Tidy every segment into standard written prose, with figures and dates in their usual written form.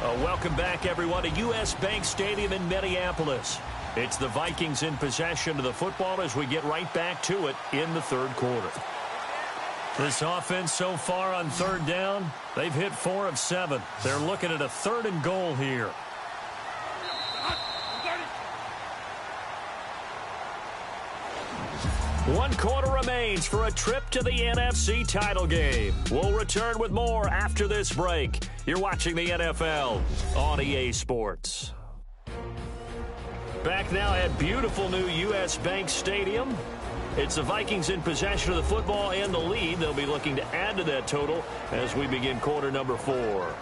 Welcome back, everyone, to U.S. Bank Stadium in Minneapolis. It's the Vikings in possession of the football as we get right back to it in the third quarter. This offense so far on third down, they've hit 4 of 7. They're looking at a 3rd and goal here. One quarter remains for a trip to the NFC title game. We'll return with more after this break. You're watching the NFL on EA Sports. Back now at beautiful new U.S. Bank Stadium. It's the Vikings in possession of the football and the lead. They'll be looking to add to that total as we begin quarter number 4.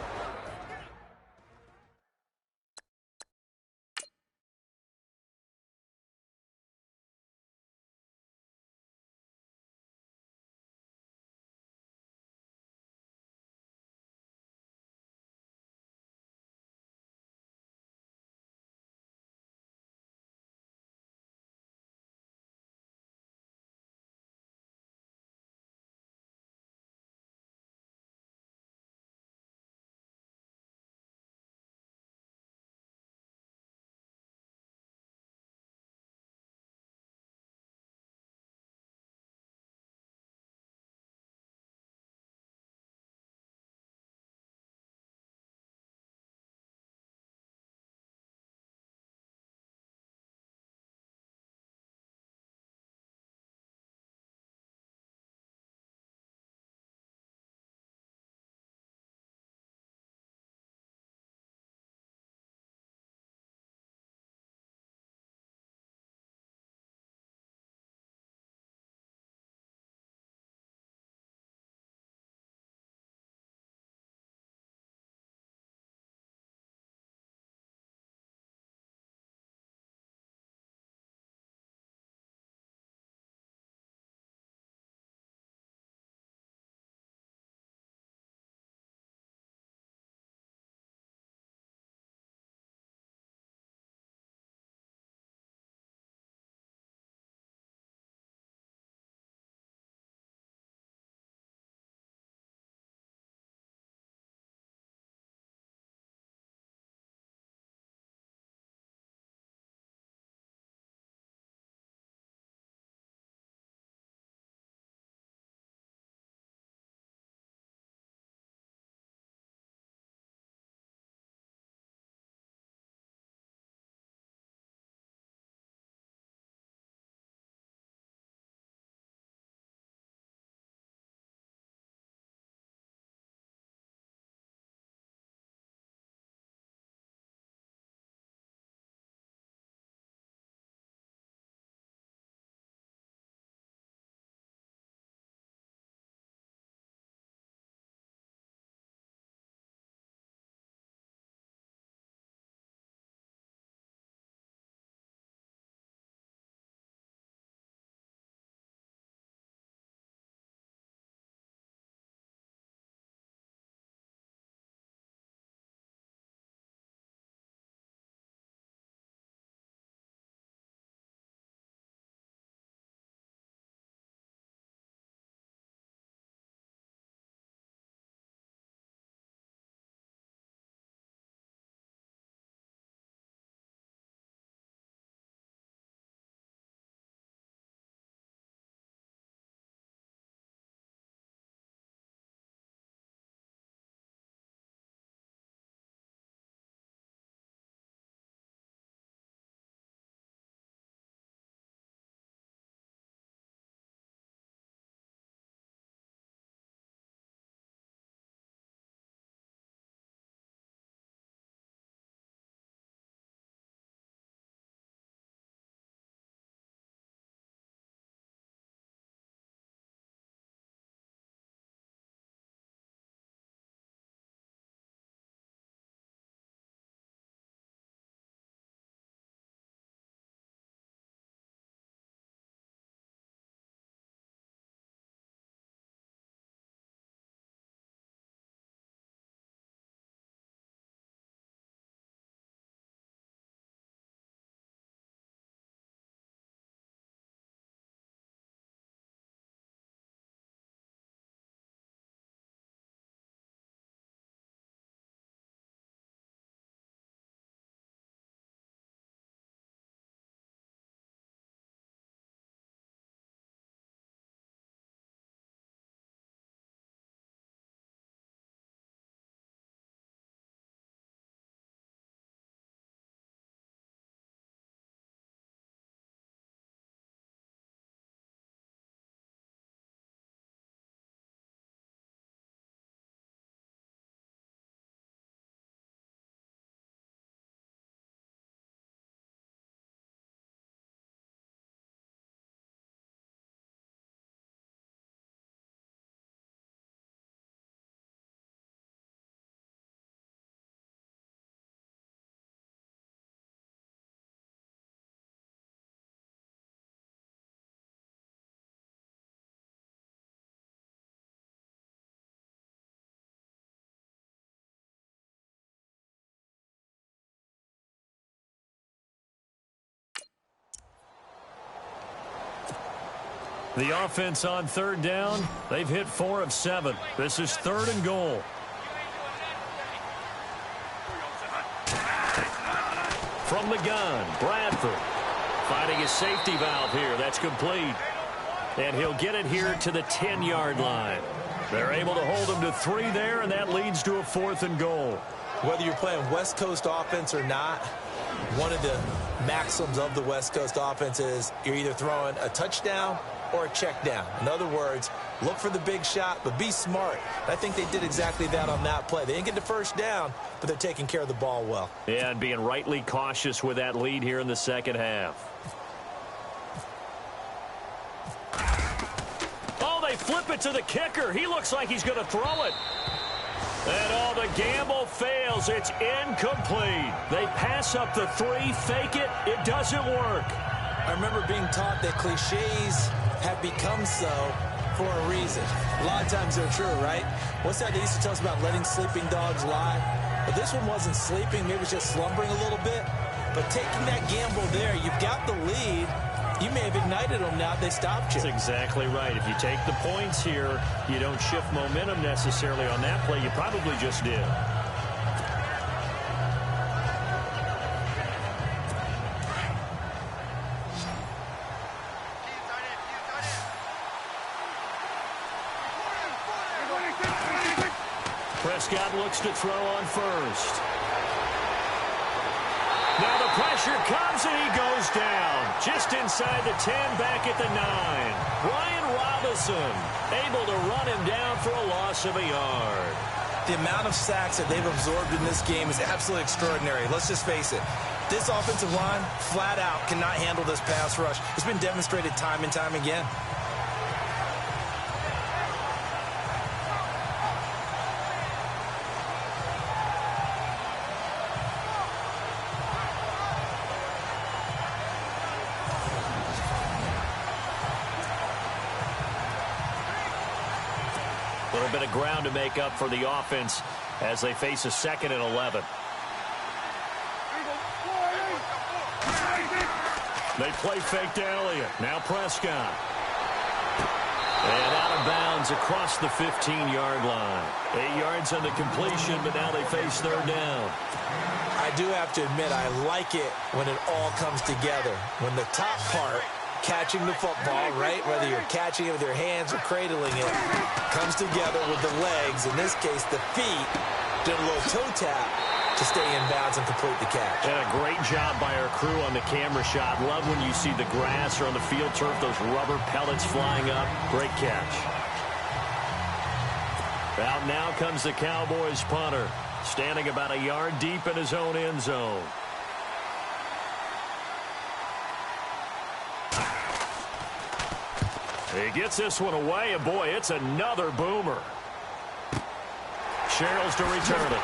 The offense on third down, they've hit 4 of 7. This is 3rd and goal. From the gun, Bradford finding his safety valve here. That's complete. And he'll get it here to the 10-yard line. They're able to hold him to 3 there, and that leads to a 4th and goal. Whether you're playing West Coast offense or not, one of the maxims of the West Coast offense is you're either throwing a touchdown or a check down. In other words, look for the big shot, but be smart. I think they did exactly that on that play. They didn't get the first down, but they're taking care of the ball well. Yeah, and being rightly cautious with that lead here in the second half. Oh, they flip it to the kicker. He looks like he's going to throw it. And the gamble fails. It's incomplete. They pass up the 3, fake it. It doesn't work. I remember being taught that cliches have become so for a reason. A lot of times they're true, right? What's that they used to tell us about letting sleeping dogs lie? But this one wasn't sleeping. Maybe it was just slumbering a little bit. But taking that gamble there, you've got the lead. You may have ignited them now. They stopped you. That's exactly right. If you take the points here, you don't shift momentum necessarily on that play. You probably just did. Prescott looks to throw on first. Now the pressure comes and he goes down. Just inside the 10, back at the 9. Ryan Robinson able to run him down for a loss of a yard. The amount of sacks that they've absorbed in this game is absolutely extraordinary. Let's just face it. This offensive line, flat out, cannot handle this pass rush. It's been demonstrated time and time again. A little bit of ground to make up for the offense as they face a 2nd and 11. They play fake to Elliott. Now Prescott. And out of bounds across the 15-yard line. 8 yards on the completion, but now they face 3rd down. I do have to admit, I like it when it all comes together. When the top part, catching the football, right, whether you're catching it with your hands or cradling it, comes together with the legs, in this case the feet, doing a little toe tap to stay in bounds and complete the catch. And a great job by our crew on the camera shot. Love when you see the grass or on the field turf, those rubber pellets flying up. Great catch. Out now comes the Cowboys punter, standing about a yard deep in his own end zone. He gets this one away, and boy, it's another boomer. Sherrills to return it.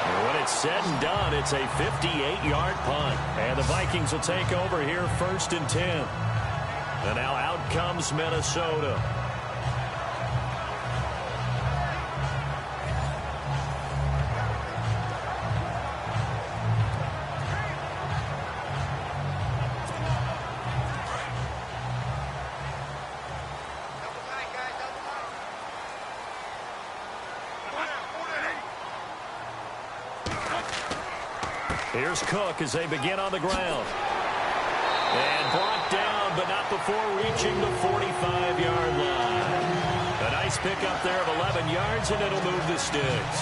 And when it's said and done, it's a 58-yard punt. And the Vikings will take over here 1st and 10. And now out comes Minnesota. Here's Cook as they begin on the ground. And brought down, but not before reaching the 45-yard line. A nice pickup there of 11 yards, and it'll move the sticks.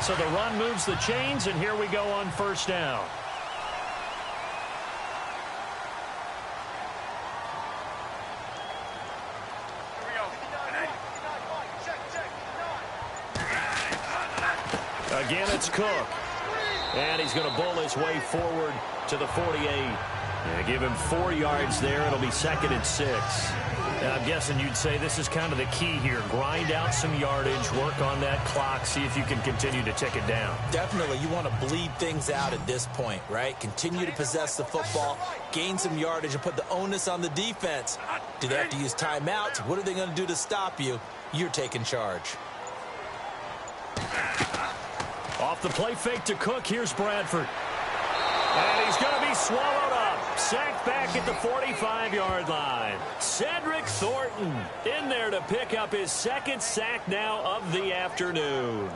So the run moves the chains, and here we go on 1st down. Again, it's Cook. And he's going to bull his way forward to the 48. And give him 4 yards there. It'll be 2nd and 6. And I'm guessing you'd say this is kind of the key here. Grind out some yardage, work on that clock, see if you can continue to tick it down. Definitely. You want to bleed things out at this point, right? Continue to possess the football, gain some yardage, and put the onus on the defense. Do they have to use timeouts? What are they going to do to stop you? You're taking charge. Off the play fake to Cook, here's Bradford. And he's going to be swallowed up. Sacked back at the 45-yard line. Cedric Thornton in there to pick up his second sack now of the afternoon.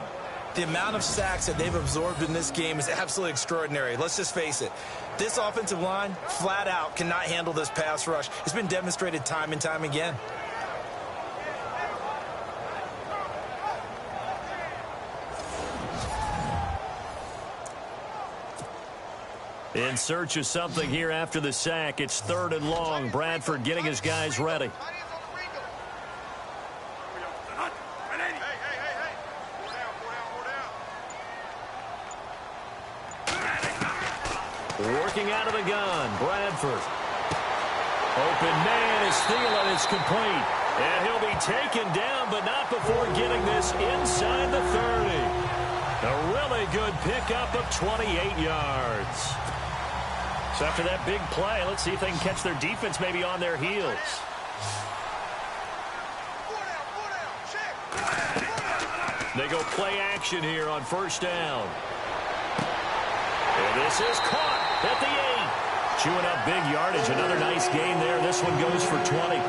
The amount of sacks that they've absorbed in this game is absolutely extraordinary. Let's just face it. This offensive line, flat out, cannot handle this pass rush. It's been demonstrated time and time again. In search of something here after the sack. It's 3rd and long. Bradford getting his guys ready. Working out of the gun, Bradford. Open man is Thielen. It's complete. And he'll be taken down, but not before getting this inside the 30. A really good pickup of 28 yards. So after that big play, let's see if they can catch their defense maybe on their heels. They go play action here on 1st down. And this is caught at the 8. Chewing up big yardage. Another nice gain there. This one goes for 20.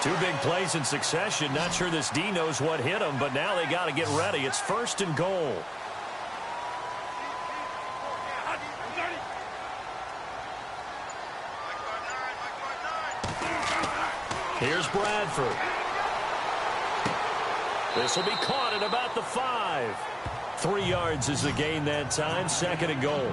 Two big plays in succession. Not sure this D knows what hit them, but now they got to get ready. It's 1st and goal. Here's Bradford. This will be caught at about the 5. 3 yards is the gain that time. 2nd and goal.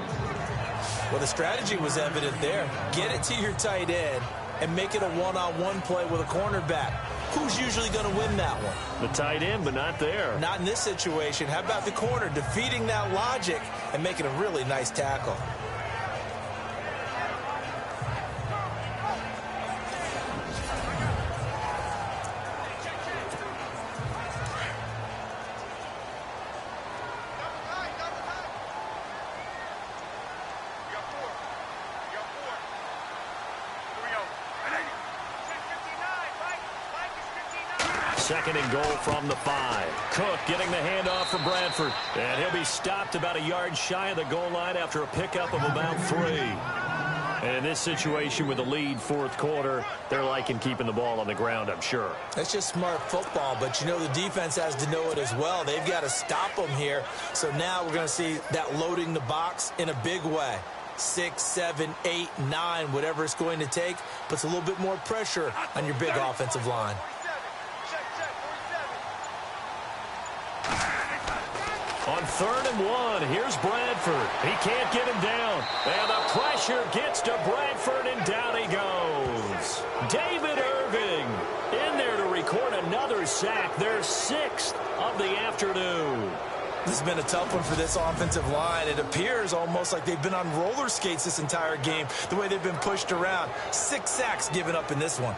Well, the strategy was evident there. Get it to your tight end and make it a one-on-one play with a cornerback. Who's usually going to win that one? The tight end, but not there. Not in this situation. How about the corner defeating that logic and making a really nice tackle? Second and goal from the 5. Cook getting the handoff from Bradford. And he'll be stopped about a yard shy of the goal line after a pickup of about 3. And in this situation with the lead 4th quarter, they're liking keeping the ball on the ground, I'm sure. That's just smart football, but you know the defense has to know it as well. They've got to stop them here. So now we're going to see that loading the box in a big way. 6, 7, 8, 9, whatever it's going to take, puts a little bit more pressure on your big offensive line. On 3rd and 1, here's Bradford. He can't get him down. And the pressure gets to Bradford, and down he goes. David Irving in there to record another sack. Their 6th of the afternoon. This has been a tough one for this offensive line. It appears almost like they've been on roller skates this entire game, the way they've been pushed around. 6 sacks given up in this one.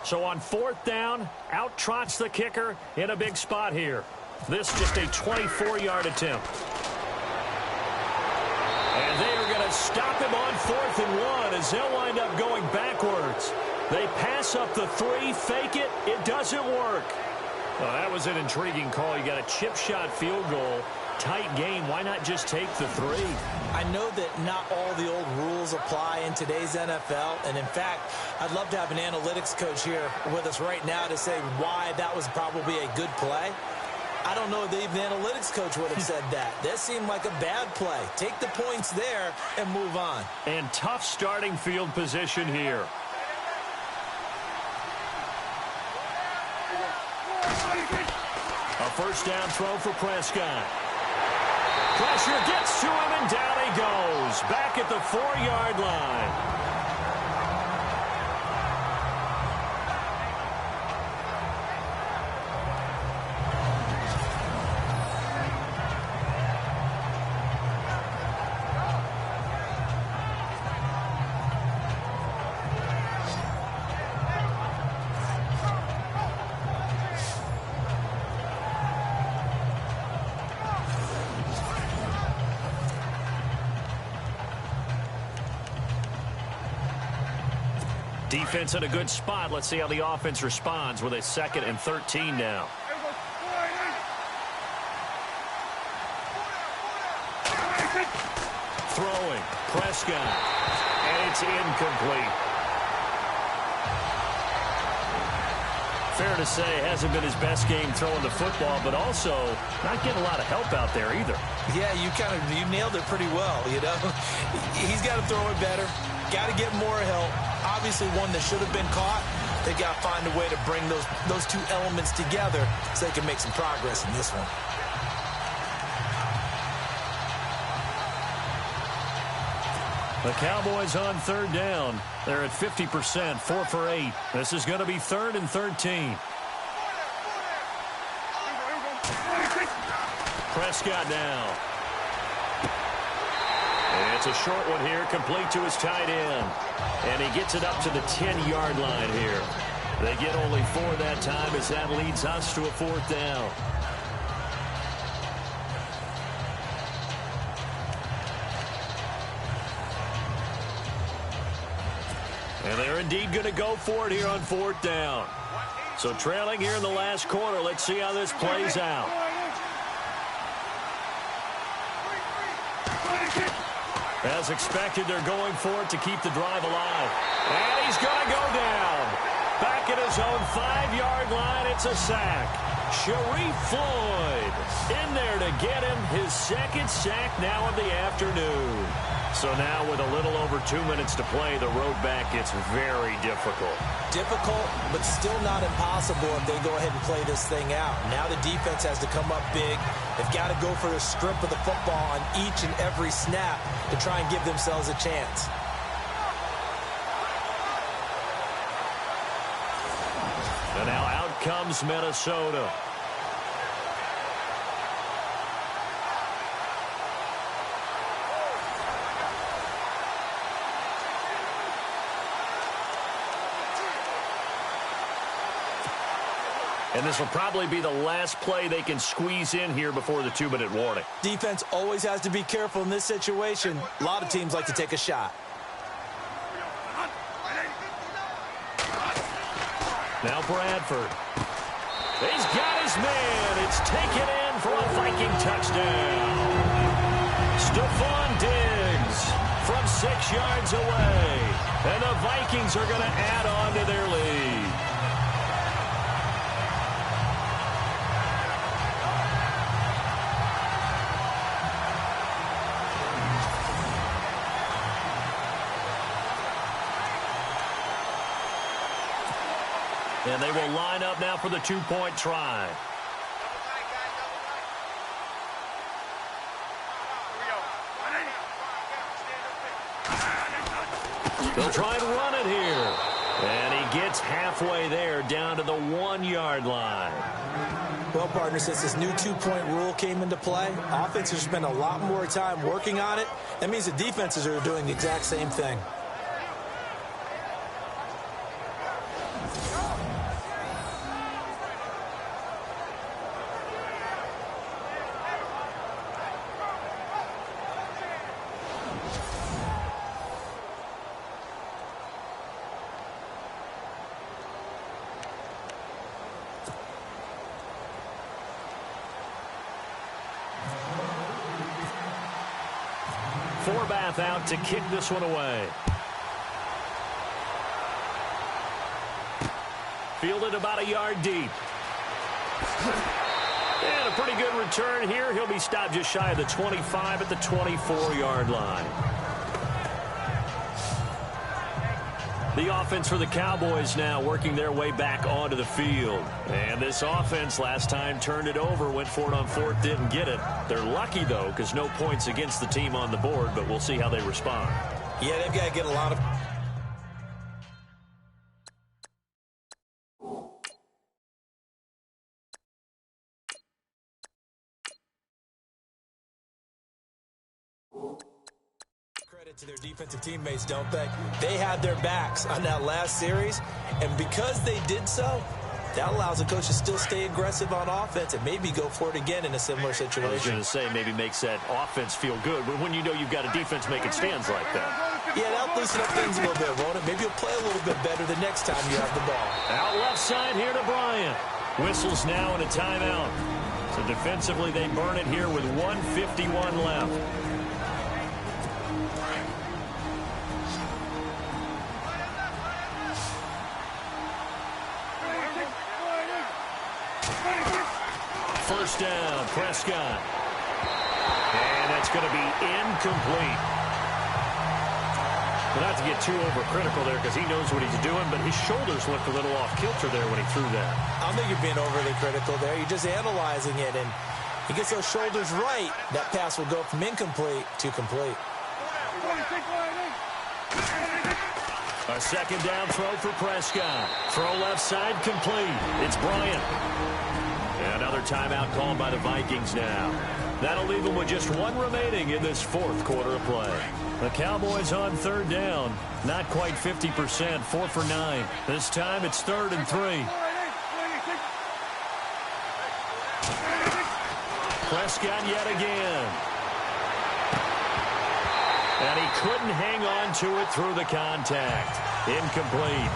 So on 4th down, out trots the kicker in a big spot here. This just a 24-yard attempt. And they are going to stop him on 4th and 1 as they'll wind up going backwards. They pass up the 3, fake it. It doesn't work. Well, that was an intriguing call. You got a chip shot field goal. Tight game. Why not just take the 3? I know that not all the old rules apply in today's NFL, and in fact, I'd love to have an analytics coach here with us right now to say why that was probably a good play. I don't know if even the analytics coach would have said that. That seemed like a bad play. Take the points there and move on. And tough starting field position here. A 1st down throw for Prescott. Pressure gets to him, and down he goes. Back at the 4-yard line. Defense in a good spot. Let's see how the offense responds with a 2nd and 13 now. Throwing. Prescott. And it's incomplete. Fair to say, hasn't been his best game throwing the football, but also not getting a lot of help out there either. Yeah, you nailed it pretty well, you know. He's got to throw it better. Got to get more help. Obviously one that should have been caught. They got to find a way to bring those two elements together so they can make some progress in this one. The Cowboys on 3rd down. They're at 50%, 4 for 8. This is going to be 3rd and 13. Prescott now. And it's a short one here, complete to his tight end. And he gets it up to the 10-yard line here. They get only 4 that time as that leads us to a 4th down. And they're indeed going to go for it here on 4th down. So trailing here in the last quarter. Let's see how this plays out. As expected, they're going for it to keep the drive alive. And he's going to go down. Back at his own 5-yard line, it's a sack. Sharif Floyd in there to get him his 2nd sack now of the afternoon. So now with a little over 2 minutes to play, the road back gets very difficult. Difficult, but still not impossible if they go ahead and play this thing out. Now the defense has to come up big. They've got to go for the strip of the football on each and every snap to try and give themselves a chance. And now out comes Minnesota. And this will probably be the last play they can squeeze in here before the 2-minute warning. Defense always has to be careful in this situation. A lot of teams like to take a shot. Now Bradford. He's got his man. It's taken in for a Viking touchdown. Stephon Diggs from 6 yards away. And the Vikings are going to add on to their lead. And they will line up now for the 2-point try. They'll try and run it here. And he gets halfway there down to the 1-yard line. Well, partner, since this new 2-point rule came into play, offenses spend a lot more time working on it. That means the defenses are doing the exact same thing. Forbath out to kick this one away. Fielded about a yard deep. And a pretty good return here. He'll be stopped just shy of the 25 at the 24-yard line. The offense for the Cowboys now working their way back onto the field. And this offense last time turned it over, went for it on 4th, didn't get it. They're lucky, though, because no points against the team on the board, but we'll see how they respond. Yeah, they've got to get a lot of... to their defensive teammates, don't they? They had their backs on that last series, and because they did so, that allows the coach to still stay aggressive on offense and maybe go for it again in a similar situation. I was going to say maybe makes that offense feel good, but when you know you've got a defense making stands like that. Yeah, that'll loosen up things a little bit, won't it? Maybe you'll play a little bit better the next time you have the ball. Out left side here to Bryant. Whistles now and a timeout. So defensively, they burn it here with 1:51 left. First down, Prescott. And that's going to be incomplete. Well, not to get too overcritical there because he knows what he's doing, but his shoulders looked a little off kilter there when he threw that. I don't think you're being overly critical there. You're just analyzing it, and he gets those shoulders right. That pass will go from incomplete to complete. A second down throw for Prescott. Throw left side complete. It's Bryant. Another timeout called by the Vikings now. That'll leave them with just one remaining in this fourth quarter of play. The Cowboys on third down. Not quite 50%, 4 for 9. This time it's 3rd and 3. Prescott yet again. And he couldn't hang on to it through the contact. Incomplete.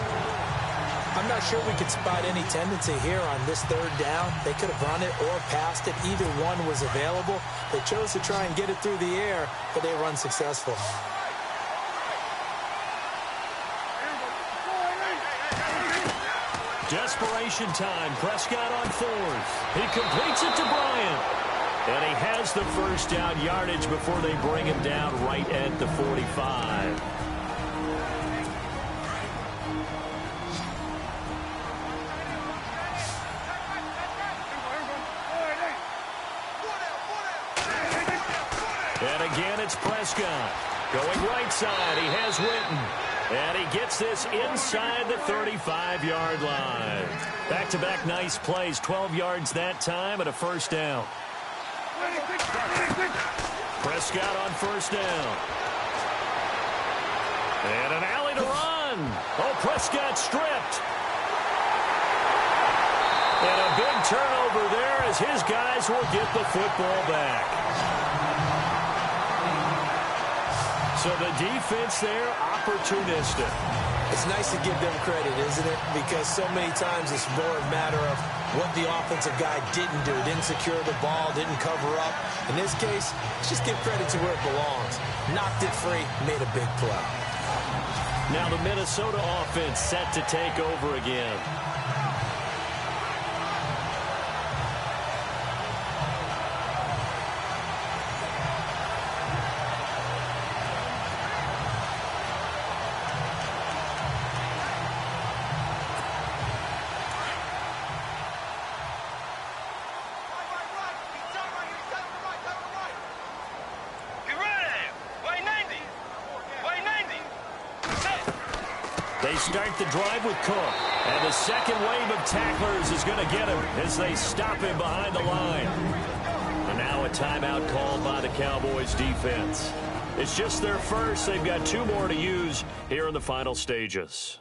I'm not sure we could spot any tendency here on this third down. They could have run it or passed it. Either one was available. They chose to try and get it through the air, but they were unsuccessful. Desperation time. Prescott on 4th. He completes it to Bryant. And he has the first down yardage before they bring him down right at the 45. And again, it's Prescott. Going right side, he has Witten. And he gets this inside the 35-yard line. Back-to-back nice plays, 12 yards that time and a first down. Prescott on first down. And an alley to run. Oh, Prescott stripped. And a big turnover there as his guys will get the football back. So the defense there, opportunistic. It's nice to give them credit, isn't it? Because so many times it's more a matter of what the offensive guy didn't do. Didn't secure the ball, didn't cover up. In this case, let's just give credit to where it belongs. Knocked it free, made a big play. Now the Minnesota offense set to take over again. They start the drive with Cook. And the second wave of tacklers is going to get him as they stop him behind the line. And now a timeout called by the Cowboys defense. It's just their first. They've got 2 more to use here in the final stages.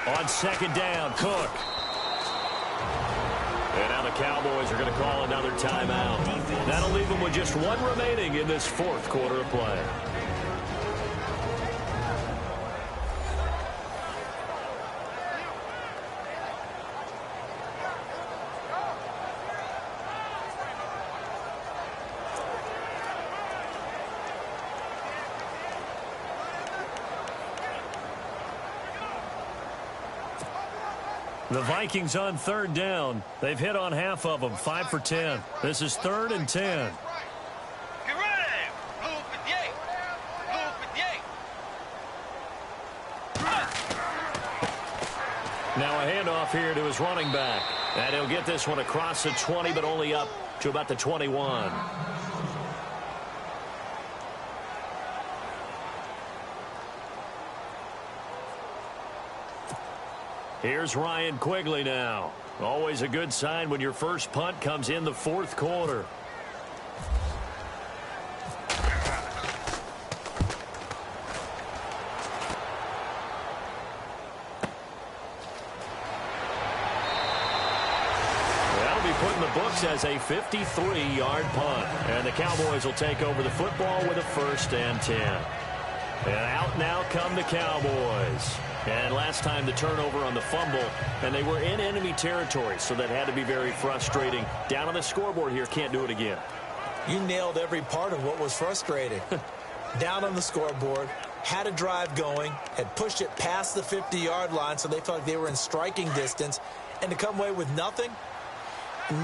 On second down, Cook. And now the Cowboys are going to call another timeout. That'll leave them with just 1 remaining in this fourth quarter of play. The Vikings on third down. They've hit on half of them, 5 for 10. This is 3rd and 10. Now a handoff here to his running back. And he'll get this one across the 20, but only up to about the 21. Here's Ryan Quigley now. Always a good sign when your first punt comes in the fourth quarter. Put in the books as a 53-yard punt. And the Cowboys will take over the football with a 1st and 10. And out now come the Cowboys. And last time the turnover on the fumble, and they were in enemy territory, so that had to be very frustrating. Down on the scoreboard here, can't do it again. You nailed every part of what was frustrating. Down on the scoreboard, had a drive going, had pushed it past the 50-yard line, so they felt like they were in striking distance. And to come away with nothing,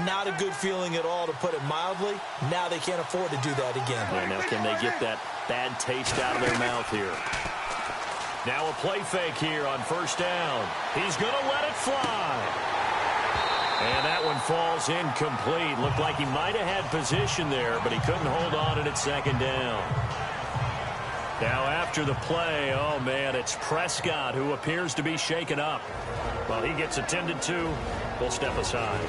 not a good feeling at all, to put it mildly. Now they can't afford to do that again. Yeah, now can they get that bad taste out of their mouth here? Now a play fake here on 1st down. He's going to let it fly. And that one falls incomplete. Looked like he might have had position there, but he couldn't hold on at 2nd down. Now after the play, oh man, it's Prescott who appears to be shaken up. Well, he gets attended to. We'll step aside.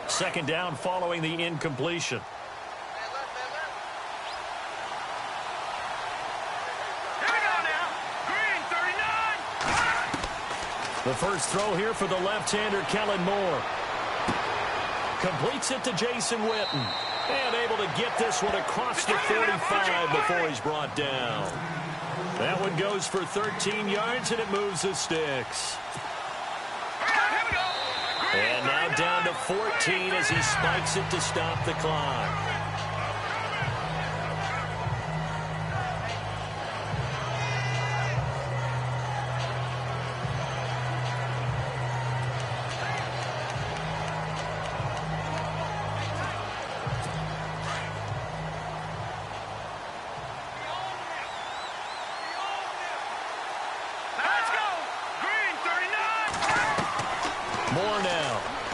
Second down following the incompletion. The first throw here for the left-hander, Kellen Moore. Completes it to Jason Witten. And able to get this one across the 45 before he's brought down. That one goes for 13 yards, and it moves the sticks. And now down to 14 as he spikes it to stop the clock.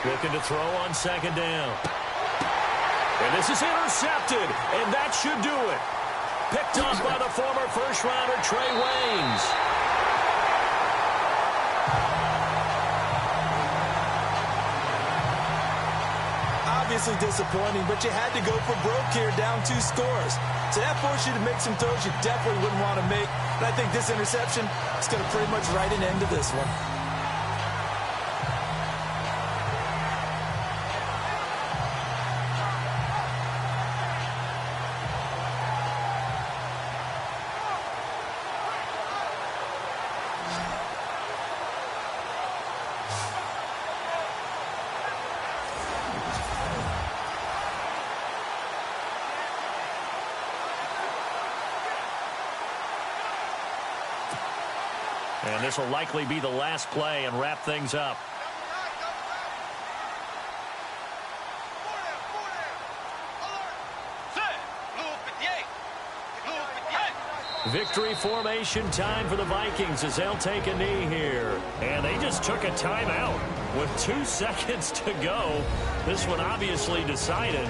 Looking to throw on 2nd down. And this is intercepted, and that should do it. Picked up by the former first-rounder Trey Waynes. Obviously disappointing, but you had to go for broke here, down 2 scores. So that forced you to make some throws you definitely wouldn't want to make. But I think this interception is going to pretty much write an end to this one. And this will likely be the last play and wrap things up. Victory formation time for the Vikings as they'll take a knee here. And they just took a timeout with 2 seconds to go. This one obviously decided.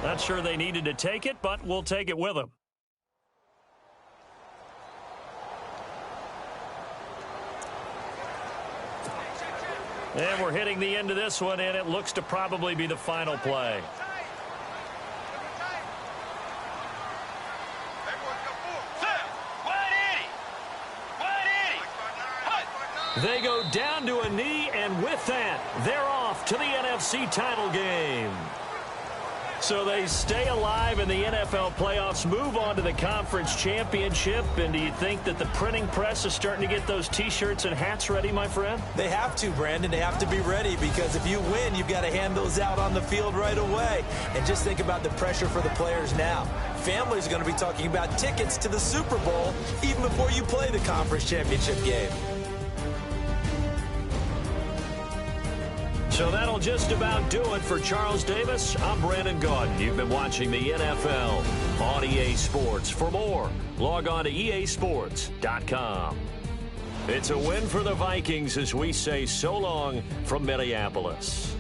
Not sure they needed to take it, but we'll take it with them. And we're hitting the end of this one, and it looks to probably be the final play. They go down to a knee, and with that, they're off to the NFC title game. So they stay alive in the NFL playoffs, move on to the conference championship. And do you think that the printing press is starting to get those T-shirts and hats ready, my friend? They have to, Brandon. They have to be ready, because if you win, you've got to hand those out on the field right away. And just think about the pressure for the players now. Families are going to be talking about tickets to the Super Bowl even before you play the conference championship game. So that'll just about do it for Charles Davis. I'm Brandon Gaudin. You've been watching the NFL on EA Sports. For more, log on to easports.com. It's a win for the Vikings as we say so long from Minneapolis.